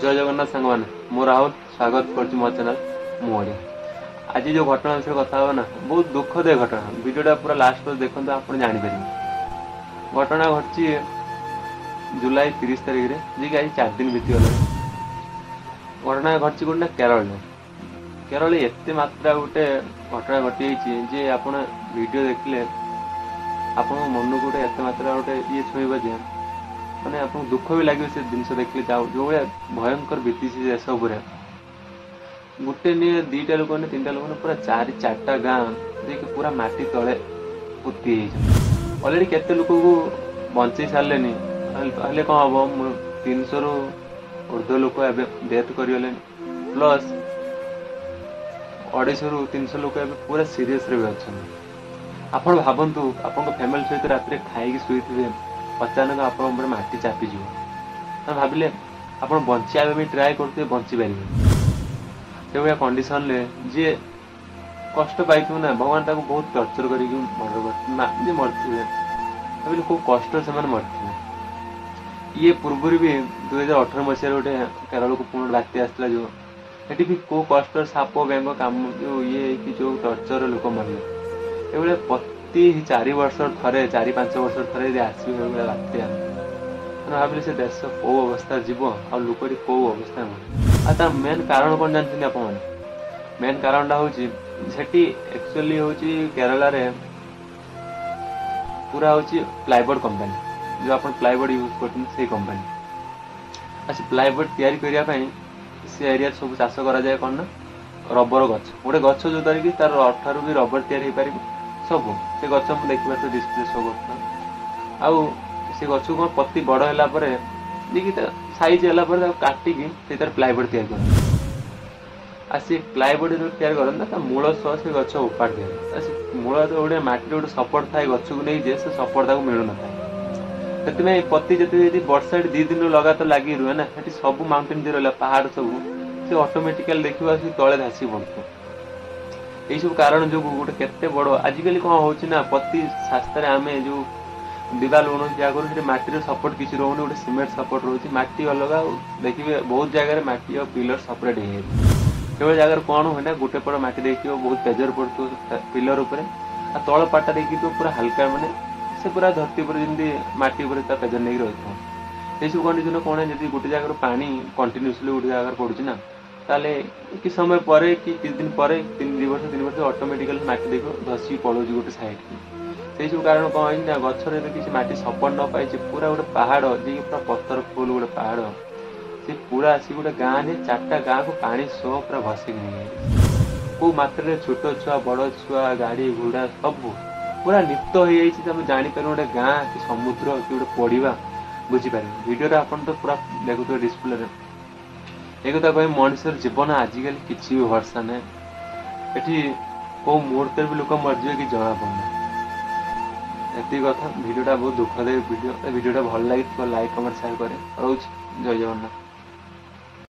जय जगन्नाथ सांग मैंने मो राहुल स्वागत कर मो चैनल मोड़िया। आज जो घटना विषय कथा हो ना बहुत दुखदायी घटना वीडियोटा पूरा लास्ट तक देखते आप जापर घटना घटी जुलाई 30 तारिख में जी आज 4 दिन बीतीगला घटना घटी गोटे केरल केरल एत मात्रा गोटे घटना घटी जे आप वीडियो देखले आपण मन गोटे एत मात्रा गोटे ये छुईब जे मैंने आप दुख भी लगे से जिन देखले जो भयंकर बीती देश पूरा गोटे नहीं दीटा लोक ने 3टा लोक ने पूरा 4-4टा गाँ जे पूरा माटी तले पोती अलरेडी केते लोक को बंचे सारे कौन हम 300 रु ऊर्ध्व लोक डेथ करगले प्लस 250 रु 300 लोक पूरा सीरीयस रे भी अच्छा आप भावतु आप फैमिली सहित रात खाई शुई अचानक आप माटी चापीज भाविले आप बचाया भी ट्राए करते बची पारे से भाया कंडीशन जी कष्ट पाई ना भगवान ताको बहुत टर्चर कर मरते भाविले खूब कष्ट से मरते ये पूर्व भी 2018 मसीह गोटे केरल को पूर्ण बात्या आसला जो ये भी कौ कष्ट साप बेंग कम जो ये कि जो टर्चर लोक मरले ये प्रति 4 वर्ष थे 4-5 वर्ष थे आसवे बात्या भाविले से देश कौ अवस्था जीव आ लोकटी कौ अवस्था आ मेन कारण कौन जानते आप मेन कारण हूँ एक्चुअली हूँ केरला रे पूरा हूँ प्लाईबोर्ड कंपनी जो आप प्लाईबोर्ड यूज कर कंपनी अच्छा प्लाईबोर्ड तैयारी करने से एरिया सब चाष कराए कौन ना रबर गछ गोटे गछ जो द्वारा कि तार अठारू भी रबर तैयारी हो पार सब से गछ मुझे देखिए डिस्प्ले शो कर आउ से गछ को पत्ती बड़ है देखिए सैज है काटिकी से प्लाईबोर्ड तैयारी कर सी प्लाईबोर्ड जो तैयारी करता मूल सह से गछ उपाड़ दिए मूल तो गोटे माटी गोटे सपोर्ट थाए गछ को नहीं जे से सपोर्ट तक मिलू ना से पत्ती जी वर्षा 2 दिन लगातार लगी रुहे ना से सब माउंटेन जो रहा पहाड़ सब से ऑटोमेटिकली देखा तले धासी पड़ता यही सब कारण जो गोटे केते बड़ आजिकल कौन हो प्रति शास्त्र आम जो दिवाल बना जगह माटी सपोर्ट किसी रोनी गोटे सीमेंट सपोर्ट रोचे माटी अलग देखिए बहुत जगह माटी और पिलर सेपरेट हो जगह कौन हुए ना गोटे पट माटी देखिए बहुत प्रेजर पड़ता पिलर उपर तल पाटा देखिए पूरा हल्का माने से पूरा धरती पर जमी माटी प्रेजर नहीं रही सब कंडीशन कौन है जब गोटे जगह पानी कंटिन्यूसली गोटे जगह पड़ुची ना ताले कि समय पर कि किसी दिन पर 2 वर्ष 3 वर्ष ऑटोमेटिकली माटी देख धसी पड़ोज गोटे साइड से सब कारण कौन है गचर किसी माटी सपोर्ट न पाई पूरा गोटे पहाड़ जी पूरा पत्थर फुल गोटे पहाड़ से पूरा आसी गोटे गाँव में 4टा गाँव को पानी सह पूरा भसिक नहीं कौ मात्रा छोट छुआ बड़ छुआ गाड़ी घोड़ा सब पूरा लिप्त हो जापर गोटे गाँ कि समुद्र कि गोटे पड़ा बुझीपारे वीडियो आप तो पूरा देखुए डिस्प्ले एक कथा कह मनुष्य जीवन आजिकल किसी भी भरसा ना ये कौ मुहूर्त भी लोक मरजे कि जना पड़ना ये कथा वीडियोटा बहुत दुखदायी वीडियोटा भल लगे लाइक कमेंट शेयर करे रोज जय जगन्नाथ।